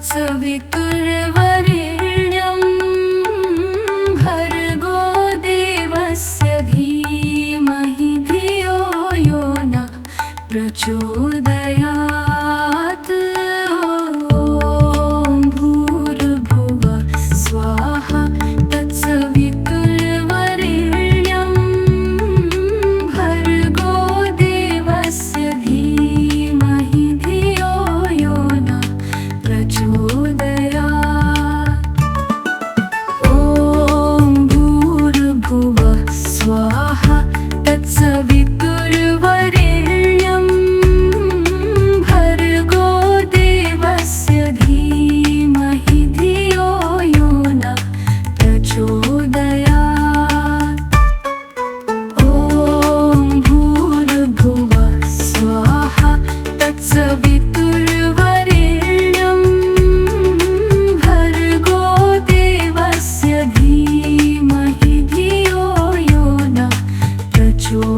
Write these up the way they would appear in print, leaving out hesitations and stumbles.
तत्सवितुर्वरेण्यं भर्गो देवस्य धीमहि धियो यो न प्रचोदयात्। ॐ भूर्भुवः स्वाहा तत्सवितुर्वरेण्यं भर्गो देवस्य धीमहि धियो यो न प्रचोदयात्। ॐ भूर्भुवः स्वाहा तत्सवितुर्वरेण्यं भर्गो देवस्य धीमहि धियो यो न प्रचोदयात्। ॐ भूर्भुवः स्वाहा तत्सवितुर्वरेण्यं भर्गो देवस्य धीमहि धियो यो न प्रचोदयात्।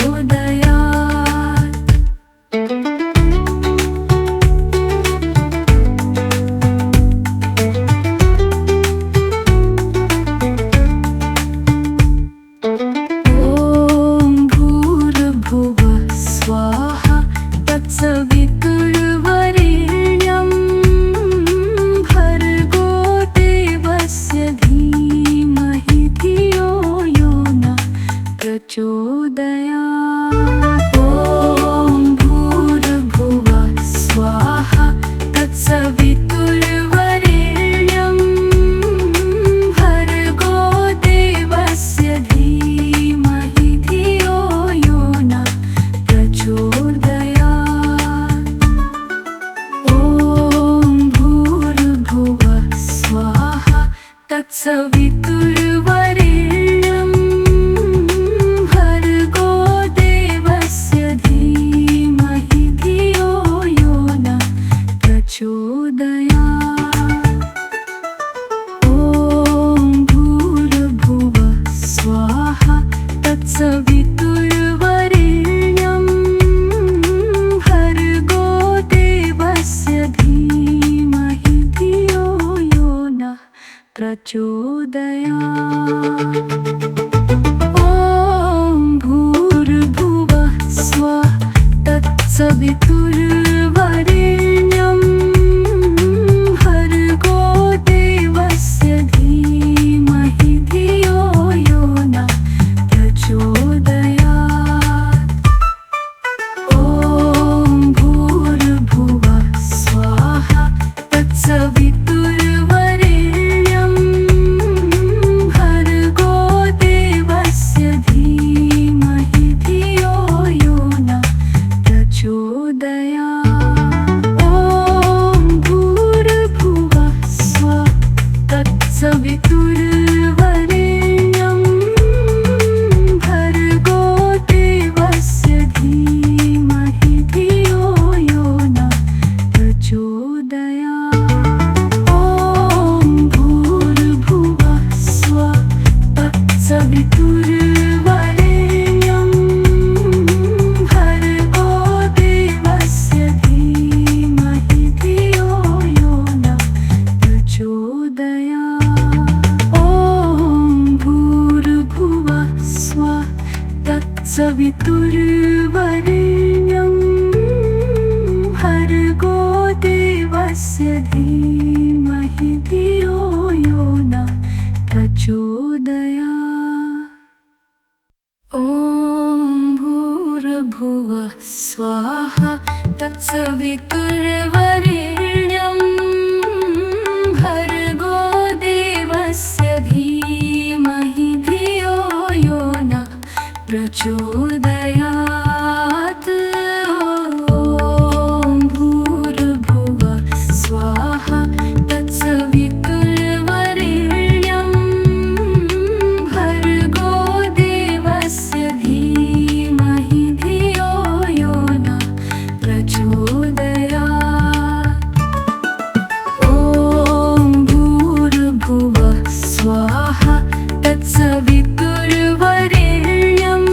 ॐ भूर्भुवः स्वाहा तत्सवितुर्वरेण्यं भर्गो देवस्य धीमहि धियो यो न प्रचोदयात्। ॐ भूर्भुवः स्वाहा तत्सवितुर्वरेण्यं भर्गो देवस्य धीमहि धियो यो न प्रचोदयात्। ॐ भूर्भुवः स्वाहा तत्सवितुर्वरेण्यं भर्गो देवस्य धीमहि धियो यो न प्रचोदयात्। ॐ भूर्भुवः स्वाहा तत्सवितुर्वरेण्यं भर्गो देवस्य धीमहि धियो यो न प्रचोदयात्। ॐ भूर्भुवः स्वाहा तत्सवितुर्वरेण्यं भर्गो देवस्य धीमहि धियो यो न प्रचोदयात्। ॐ भूर्भुवः स्वाहा तत्सवितुर्वरेण्यं भर्गो देवस्य धीमहि धियो यो न प्रचोदयात्। ॐ भूर्भुवः स्वाहा तत्सवितुर्वरेण्यं भर्गो देवस्य धीमहि धियो यो न प्रचोदयात्। ॐ भूर्भुवः स्वाहा तत्सवितुर्वरेण्यं भर्गो देवस्य धीमहि धियो यो न प्रचोदयात्। ॐ भूर्भुवः स्वाहा तत्सवितुर्वरेण्यं भर्गो देवस्य धीमहि धियो यो न प्रचोदयात्। ॐ भूर्भुवः स्वाहा तत्सवितुर्वरेण्यं भर्गो देवस्य धीमहि धियो यो न प्रचोदयात्। ॐ भूर्भुवः स्वाहा तत्सवितुर्वरेण्यं भर्गो देवस्य धीमहि धियो यो न प्रचोदयात्। ॐ भूर्भुवः स्वाहा तत्सवितुर्वरेण्यं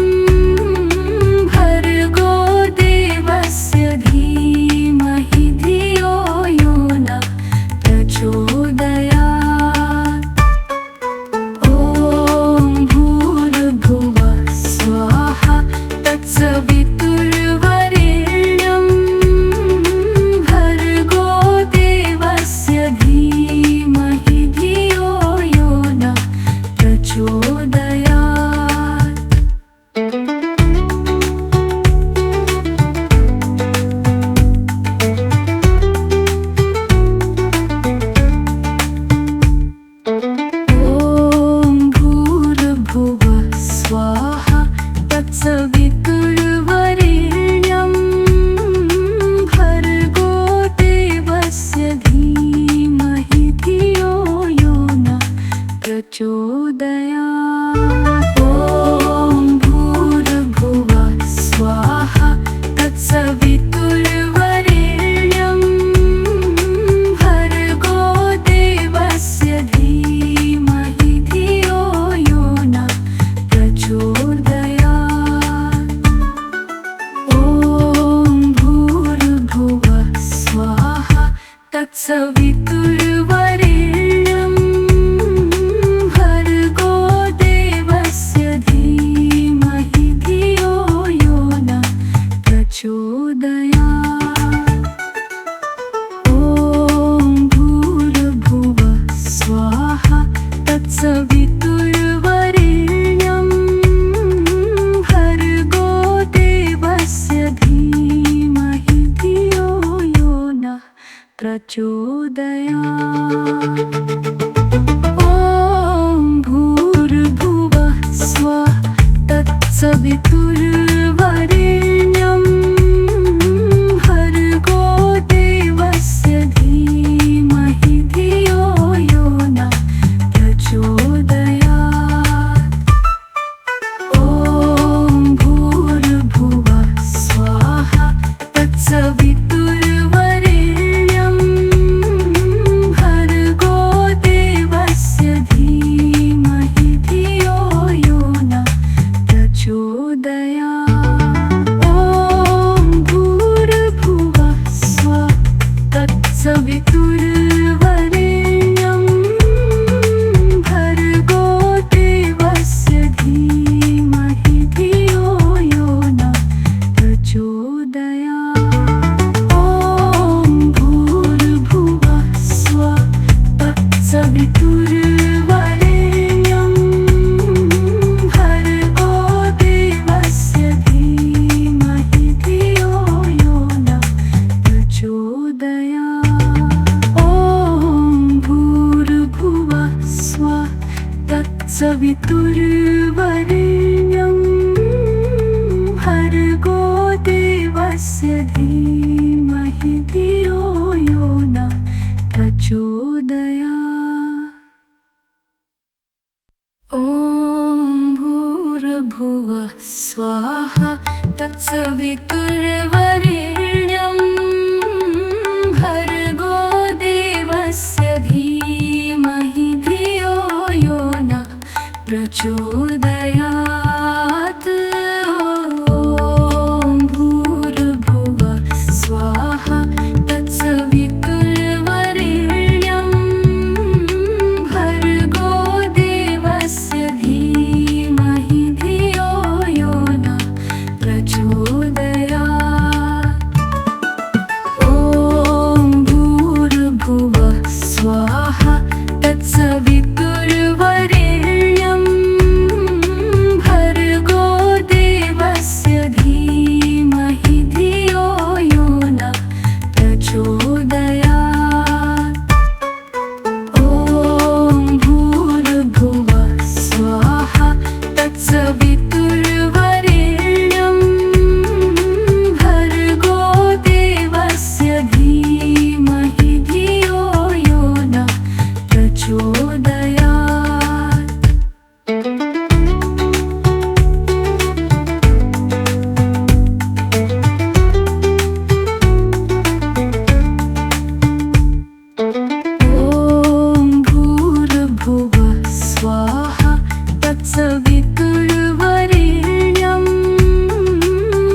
तत्सवितुर्वरेण्यं भर्गो देवस्य धीमहि धियो यो नः प्रचोदयात्। ॐ भूर्भुवः स्वाहा तत्सवितुर्वरेण्यं भर्गो देवस्य धीमहि धियो यो नः प्रचोदयात्। ॐ भूर्भुवः स्वः तत्सवितुर्वरेण्यं भर्गो देवस्य धीमहि धियो यो नः प्रचोदयात्। ॐ भूर्भुवः स्वाहा तत्सवितुर्वरेण्यं भर्गो देवस्य धीमहि धियो यो नः प्रचोदयात्। ॐ भूर्भुवः स्वः तत्सवितुर्वरेण्यं भर्गो देवस्य धीमहि धियो यो नः प्रचोदयात्। ॐ भूर्भुवः स्वः तत्सवितुर्वरेण्यं भर्गो देवस्य धीमहि धियो यो नः प्रचोदयात्। ॐ भूर्भुवः स्वः तत्सवितुर्वरेण्यं भर्गो देवस्य धीमहि धियो यो नः प्रचोदयात्। ॐ भूर्भुवः स्वाहा तत्सवितुर्वरेण्यं भर्गो देवस्य धीमहि धियो यो नः प्रचोदयात्। ॐ भूर्भुवः स्वाहा तत्सवितुर्वरेण्यं भर्गो देवस्य धीमहि धियो यो नः प्रचोदयात्। ॐ भूर्भुवः स्वाहा तत्सवितुर्वरेण्यं भर्गो देवस्य धीमहि धियो यो नः प्रचोदयात्। ॐ भूर्भुवः स्वाहा तत्सवितुर्वरेण्यं भर्गो देवस्य धीमहि धियो यो नः प्रचोदयात्। ॐ भूर्भुवः स्वाहा तत्सवितुर्वरेण्यं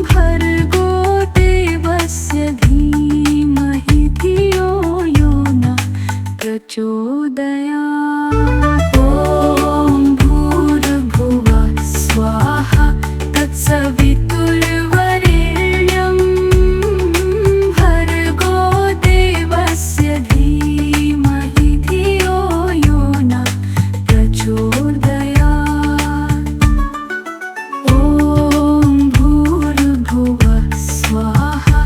भर्गो देवस्य धीमहि धियो यो नः प्रचोदयात्। ॐ भूर्भुवः स्वाहा तत्सवितुर्वरेण्यं भर्गो देवस्य धीमहि धियो यो नः प्रचोदयात्। ॐ भूर्भुवः स्वाहा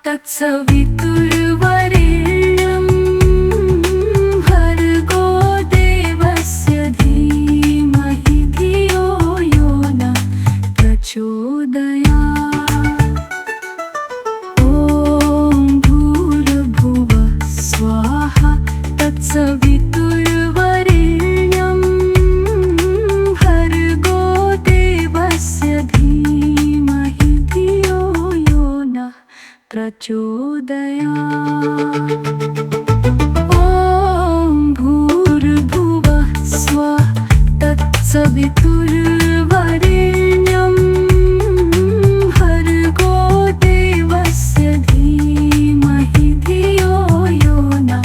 तत्सवितुर्वरेण्यं भर्गो देवस्य धीमहि धियो यो नः प्रचोदयात्। ॐ भूर्भुवः स्वाहा तत्सवितुर्वरेण्यं भर्गो देवस्य धीमहि धियो यो नः प्रचोदयात्। ॐ भूर्भुवः स्वः तत्सवितुर्वरेण्यं भर्गो देवस्य धीमहि धियो यो नः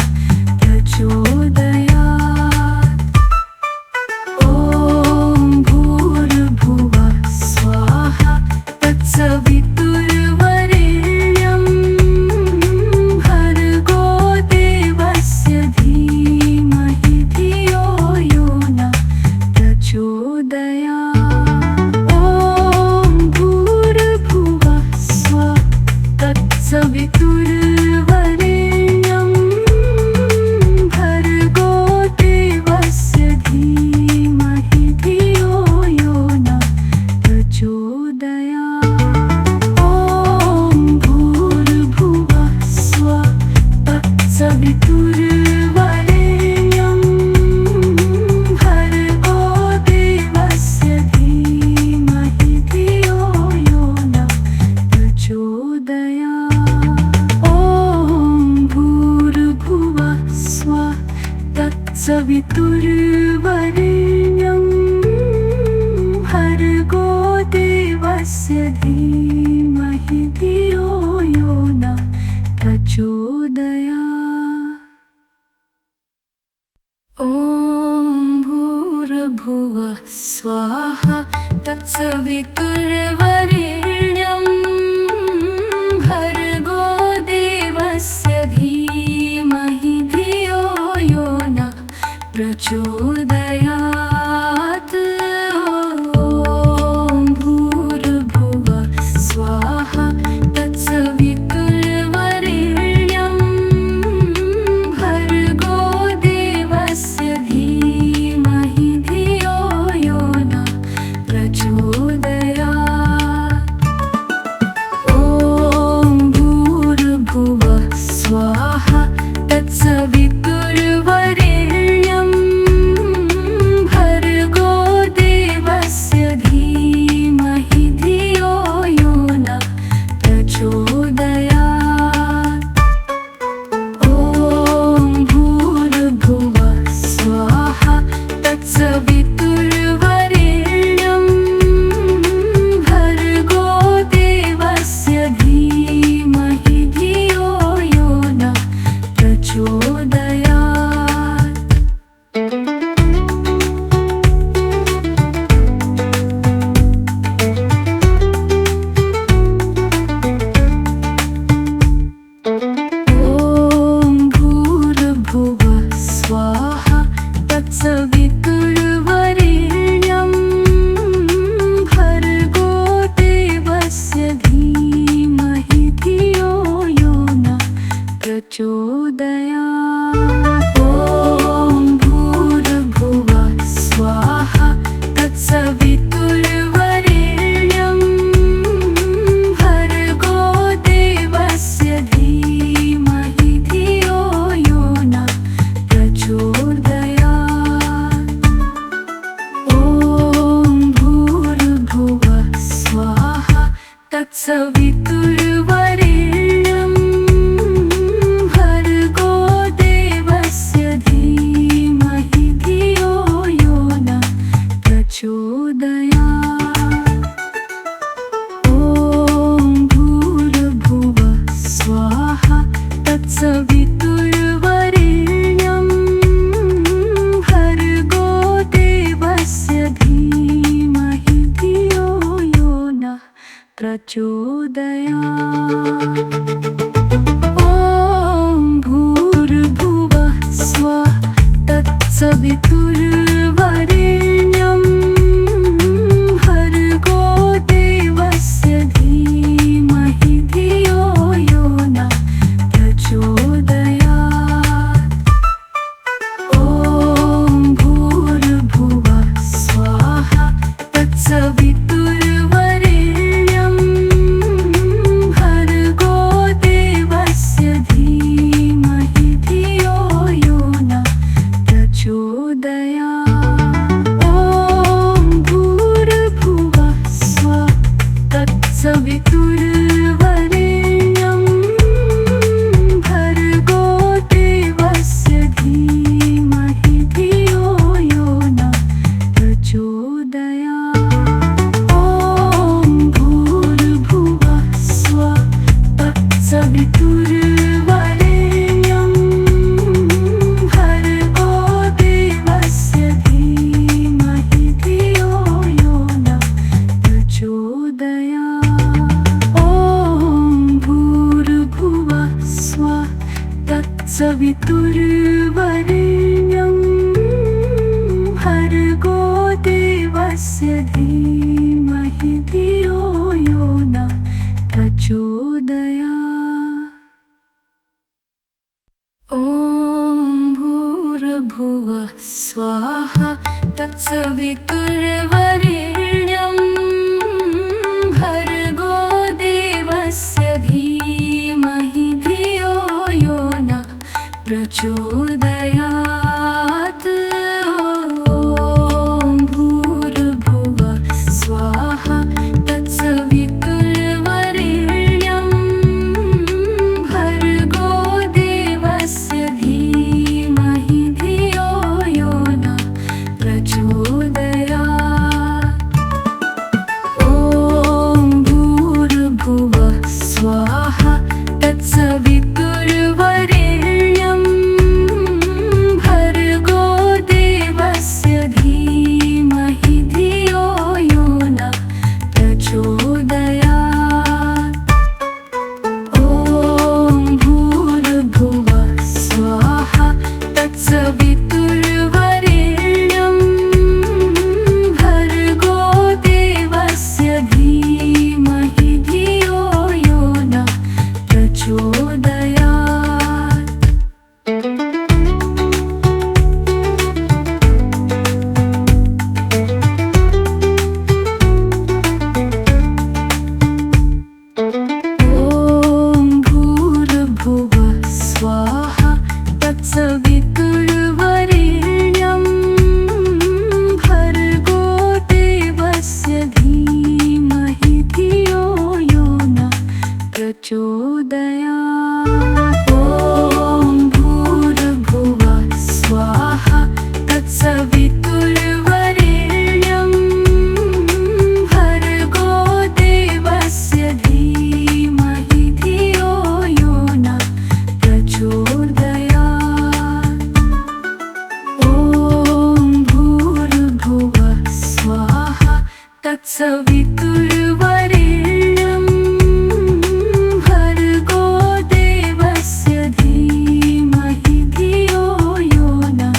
तत्सवितुर्वरेण्यं भर्गो देवस्य धीमहि धियो यो नः प्रचोदयात्। ॐ भूर्भुवः स्वः तत्सवितुर्वरेण्यं भर्गो देवस्य धीमहि धियो यो नः प्रचोदयात्। ॐ भूर्भुवः स्वः तत्सवितुर्वरेण्यं भर्गो देवस्य धीमहि धियो यो नः प्रचोदयात्। ॐ भूर्भुवः स्वाहा तत्सवितुर्वरेण्यं भर्गो देवस्य धीमहि धियो यो नः प्रचोदयात्। ॐ भूर्भुवः स्वाहा तत्सवितुर्वरेण्यं भर्गो देवस्य धीमहि धियो यो नः प्रचोदयात्। ॐ भूर्भुवः स्वाहा तत्सवितुर्वरेण्यं भर्गो देवस्य धीमहि धियो यो नः प्रचोदयात्। ॐ भूर्भुवः स्वाहा तत्सवितुर्वरेण्यं भर्गो देवस्य धीमहि धियो यो नः प्रचोदयात्। ॐ भूर्भुवः स्वाहा तत्सवितुर्वरेण्यं भर्गो देवस्य धीमहि धियो यो नः प्रचोदयात्। ॐ भूर्भुवः स्वाहा तत्सवितुर्वरेण्यं भर्गो देवस्य धीमहि धियो यो नः प्रचोदयात्। ॐ भूर्भुवः स्वाहा तत्सवितुर्वरेण्यं भर्गो देवस्य धीमहि धियो यो नः प्रचोदयात्। ॐ भूर्भुवः स्वाहा तत्सवितुर्वरेण्यं भर्गो देवस्य धीमहि धियो यो नः प्रचोदयात्। ॐ भूर्भुवः स्वः तत्सवितुर्वरेण्यं भर्गो देवस्य धीमहि धियो यो नः प्रचोदयात्। ॐ भूर्भुवः स्वाहा तत्सवितुर्वरेण्यं भर्गो देवस्य धीमहि धियो यो नः प्रचोदयात्। ॐ भूर्भुवः स्वः तत्सवितुर्वरेण्यं भर्गो देवस्य धीमहि धियो यो नः प्रचोदयात्। ॐ भूर्भुवः स्वः तत्सवितुर्वरेण्यं भर्गो देवस्य धीमहि धियो यो नः प्रचोदयात्। ॐ भूर्भुवः स्वः तत्सवितुर्वरेण्यं भर्गो देवस्य धीमहि धियो यो नः प्रचोदयात्। तत्सवितुर्वरेण्यं भर्गो देवस्य धीमहि धियो यो नः प्रचोदयात्। ॐ भूर्भुवः स्वाहा तत्सवितुर्वरेण्यं भर्गो देवस्य धीमहि धियो यो नः प्रचोदयात्। ॐ भूर्भुवः स्वाहा तत्सवितुर्वरेण्यं भर्गो देवस्य धीमहि धियो यो नः प्रचोदयात्। ॐ भूर्भुवः स्वाहा तत्सवितुर्वरेण्यं भर्गो देवस्य धीमहि धियो यो नः प्रचोदयात्। ॐ भूर्भुवः स्वाहा तत्सवितुर्वरेण्यं भर्गो देवस्य धीमहि धियो यो नः प्रचोदयात्। ॐ भूर्भुवः स्वाहा तत्सवितुर्वरेण्यं भर्गो देवस्य धीमहि धियो यो नः प्रचोदयात्। ॐ भूर्भुवः स्वाहा तत्सवितुर्वरेण्यं भर्गो देवस्य धीमहि धियो यो नः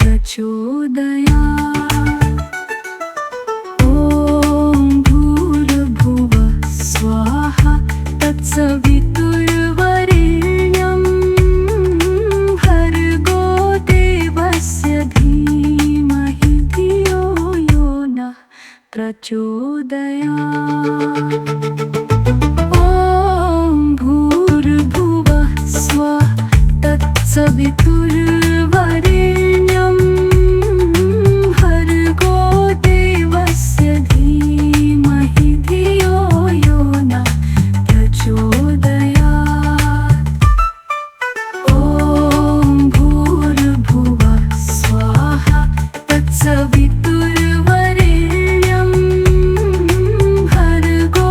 प्रचोदयात्। ॐ भूर्भुवः स्वाहा तत्सवितुर्वरेण्यं भर्गो देवस्य धीमहि धियो यो नः प्रचोदयात्। ॐ भूर्भुवः स्वाहा तत्सवितुर्वरेण्यं भर्गो देवस्य धीमहि धियो यो नः प्रचोदयात्। ॐ भूर्भुवः स्वाहा तत्सवितुर्वरेण्यं भर्गो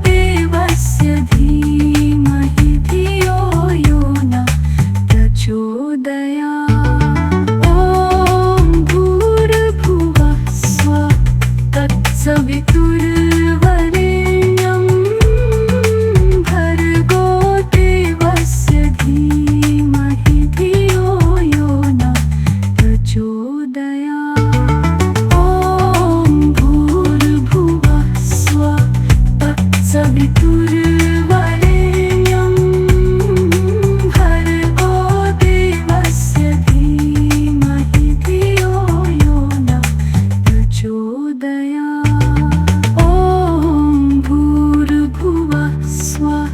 देवस्य धीमहि धियो यो नः प्रचोदयात्। ॐ भूर्भुवः स्वाहा तत्सवितुर्वरेण्यं भर्गो देवस्य धीमहि धियो यो नः प्रचोदयात्। ॐ भूर्भुवः स्वाहा तत्सवितुर्वरेण्यं भर्गो देवस्य धीमहि धियो यो नः प्रचोदयात्। ॐ भूर्भुवः स्वाहा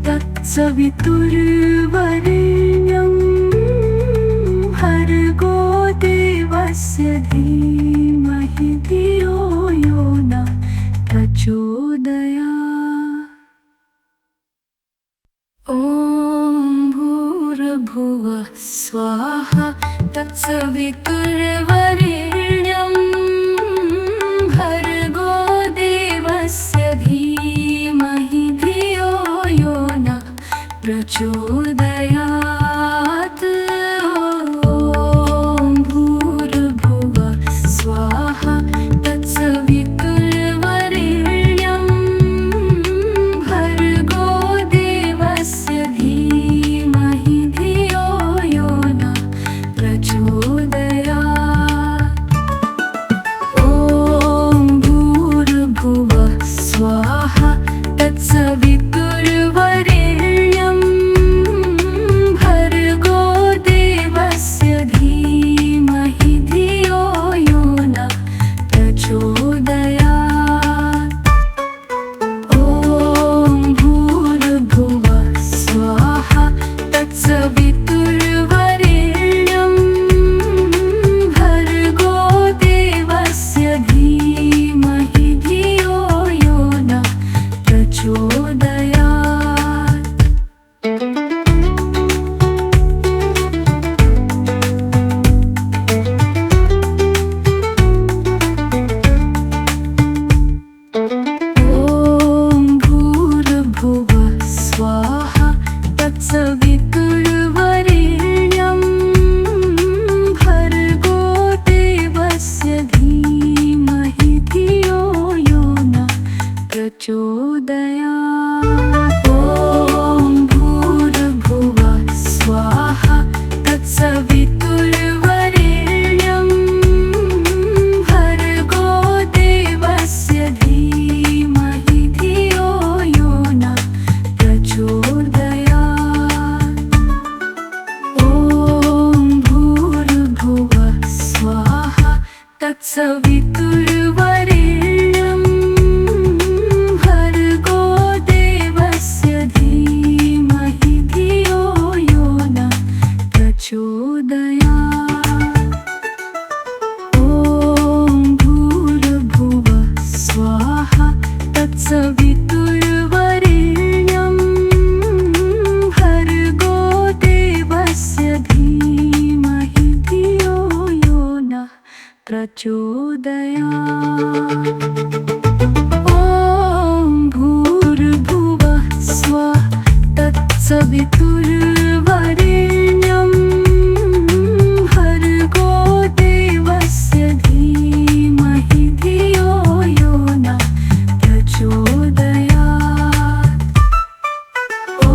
तत्सवितुर्वरेण्यं भर्गो देवस्य धीमहि धियो यो नः प्रचोदयात्। ॐ भूर्भुवः स्वाहा तत्सवितुर्वरेण्यं भर्गो देवस्य धीमहि धियो यो नः प्रचोदयात्। ॐ भूर्भुवः स्वाहा तत्सवितुर्वरेण्यं भर्गो देवस्य धीमहि धियो यो नः प्रचोदयात्। ॐ भूर्भुवः स्वाहा तत्सवितुर्वरेण्यं तत्सवितुर्वरेण्यं भर्गो देवस्य धीमहि धियो यो नः प्रचोदयात्। ॐ भूर्भुवः स्वाहा तत्सवितुर्वरेण्यं भर्गो देवस्य धीमहि धियो यो नः प्रचोदयात्। ॐ भूर्भुवः स्वः तत्सवितुर्वरेण्यं भर्गो देवस्य धीमहि धियो यो नः प्रचोदयात्। ॐ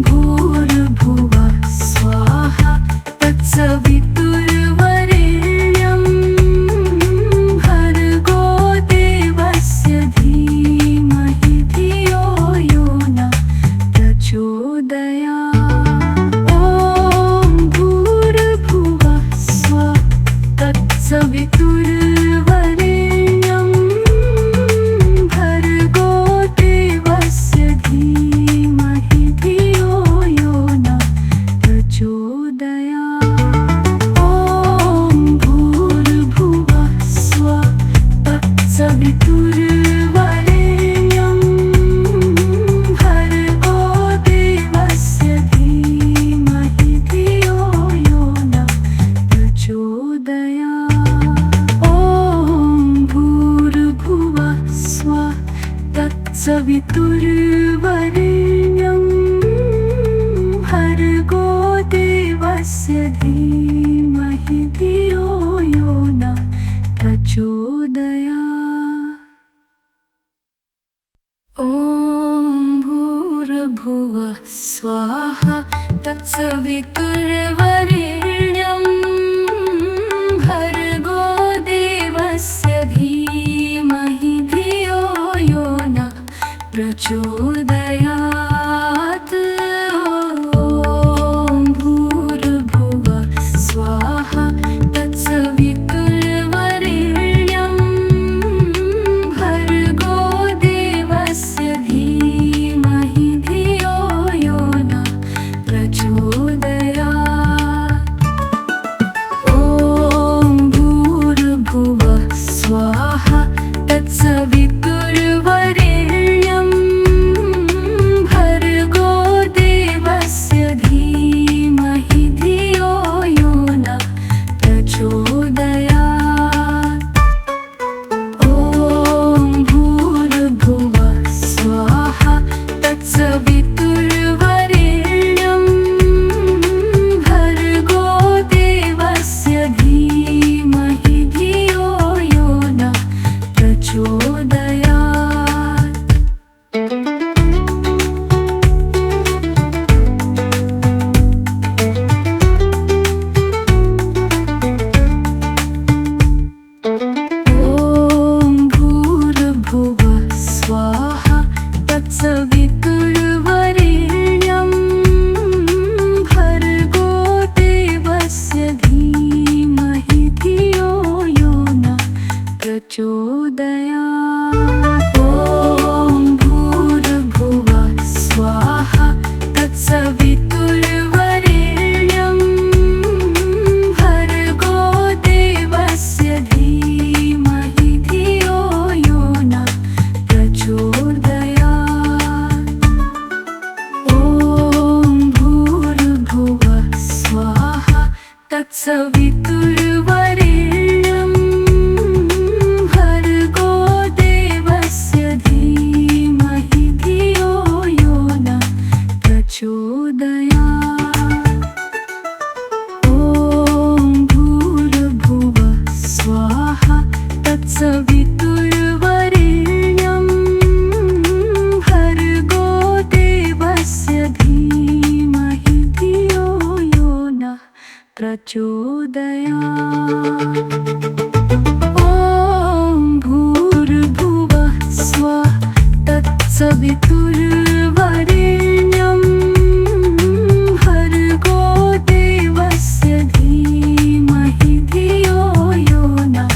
भूर्भुवः स्वाहा तत्सवितुर्वरेण्यं भर्गो देवस्य धीमहि धियो यो नः प्रचोदयात्। ॐ भूर्भुवः स्वः तत्सवितुर्वरेण्यं भर्गो देवस्य धीमहि धियो यो नः प्रचोदयात्। ॐ भूर्भुवः स्वः तत्सवितुर्वरेण्यं भर्गो देवस्य धीमहि धियो यो नः प्रचोदयात्। ॐ भूर्भुवः स्वः तत्सवितुर्वरेण्यं भर्गो देवस्य धीमहि धियो यो नः प्रचोदयात्। ॐ भूर्भुवः स्वाहा तत्सवितुर्वरेण्यं भर्गो देवस्य धीमहि धियो यो नः प्रचोदयात्। ॐ भूर्भुवः स्वाहा तत्सवितुर्वरेण्यं भर्गो देवस्य धीमहि धियो यो नः प्रचोदयात्। ॐ भूर्भुवः स्वाहा तत्सवितुर्वरेण्यं भर्गो देवस्य धीमहि धियो यो नः प्रचोदयात्। ॐ भूर्भुवः स्वाहा तत्सवितुर्वरेण्यं भर्गो देवस्य धीमहि धियो यो नः प्रचोदयात्। ॐ भूर्भुवः स्वाहा तत्सवितुर्वरेण्यं भर्गो देवस्य धीमहि धियो यो नः प्रचोदयात्। ॐ भूर्भुवः स्वाहा तत्सवितुर्वरेण्यं भर्गो देवस्य धीमहि धियो यो नः प्रचोदयात्। ॐ भूर्भुवः स्वाहा तत्सवितुर्वरेण्यं भर्गो देवस्य धीमहि धियो यो नः प्रचोदयात्। ॐ भूर्भुवः स्वाहा तत्सवितुर्वरेण्यं भर्गो देवस्य धीमहि धियो यो नः प्रचोदयात्। ॐ भूर्भुवः स्वः तत्सवितुर्वरेण्यं भर्गो देवस्य धीमहि धियो यो नः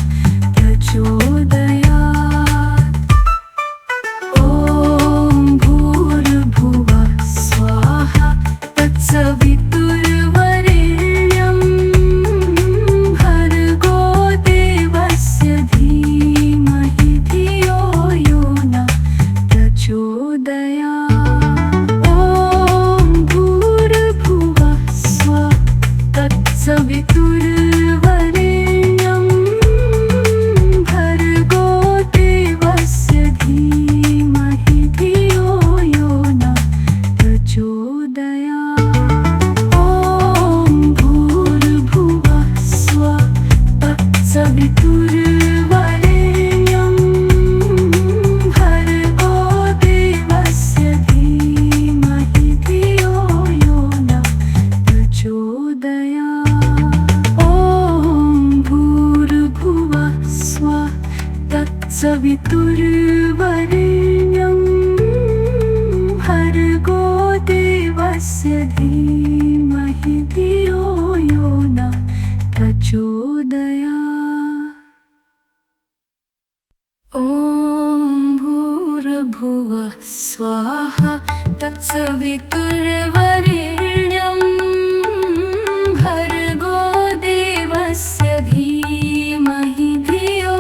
देवस्य धीमहि धियो यो नः प्रचोदयात्। ॐ भूर्भुवः स्वाहा तत्सवितुर्वरेण्यं भर्गो देवस्य धीमहि धियो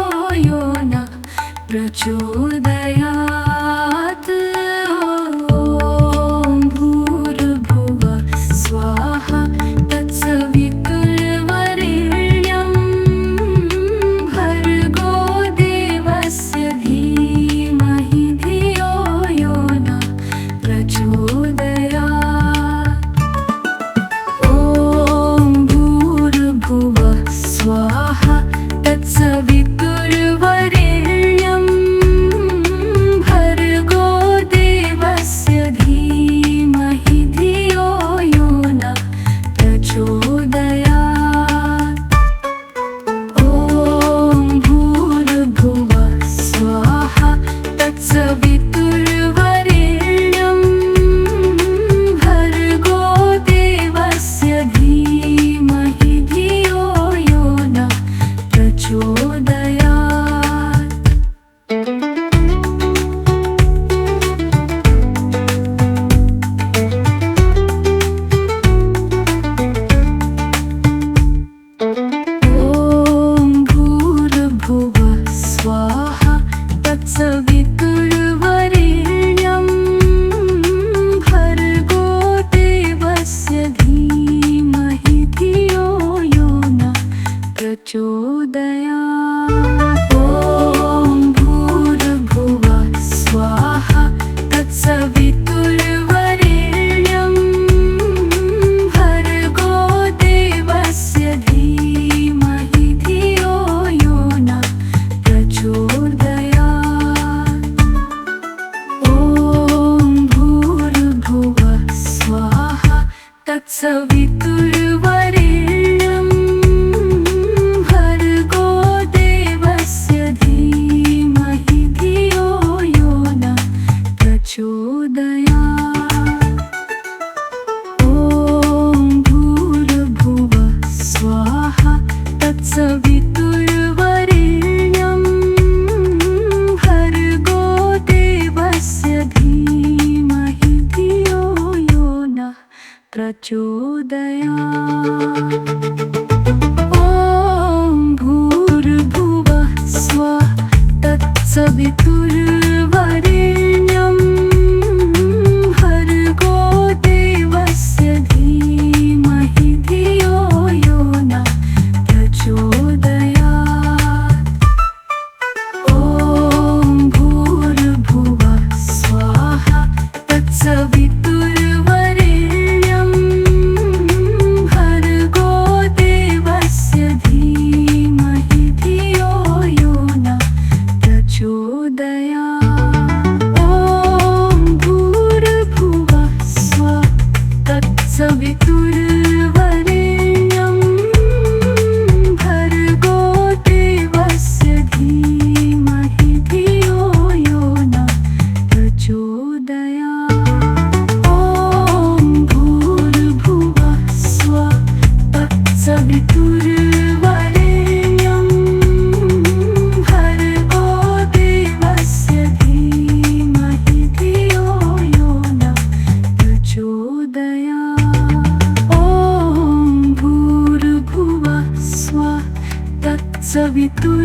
यो नः प्रचोदयात्। ॐ भूर्भुवः स्वाहा तत्सवितुर्वरेण्यं भर्गो देवस्य धीमहि धियो यो नः प्रचोदयात्। ॐ भूर्भुवः स्वाहा तत्सवितुर्वरेण्यं भर्गो देवस्य धीमहि धियो यो नः प्रचोदयात्। ॐ भूर्भुवः स्वाहा तत्सवितुर्वरेण्यं भर्गो देवस्य धीमहि धियो यो नः प्रचोदयात्। ॐ भूर्भुवः स्वाहा तत्सवितुर्वरेण्यं भर्गो देवस्य धीमहि धियो यो नः प्रचोदयात्। ॐ भूर्भुवः स्वाहा तत्सवितुर्वरेण्यं भर्गो देवस्य धीमहि धियो यो नः प्रचोदयात्। ॐ भूर्भुवः स्वाहा तत्सवितुर्वरेण्यं भर्गो देवस्य धीमहि धियो यो नः प्रचोदयात्। ॐ भूर्भुवः स्वाहा तत्सवितुर्वरेण्यं भर्गो देवस्य धीमहि धियो यो नः प्रचोदयात्। ॐ भूर्भुवः स्वाहा तत्सवितुर्वरेण्यं भर्गो देवस्य धीमहि धियो यो नः प्रचोदयात्। ॐ भूर्भुवः स्वाहा तत्सवितुर्वरेण्यं भर्गो देवस्य धीमहि धियो यो नः प्रचोदयात्। ॐ भूर्भुवः स्वाहा तत्सवितुर्वरेण्यं भर्गो देवस्य धीमहि धियो यो नः प्रचोदयात्। ॐ भूर्भुवः स्वाहा तत्सवितुर्वरेण्यं भर्गो देवस्य धीमहि धियो यो नः प्रचोदयात्। ॐ भूर्भुवः स्वाहा तत्सवितुर्वरेण्यं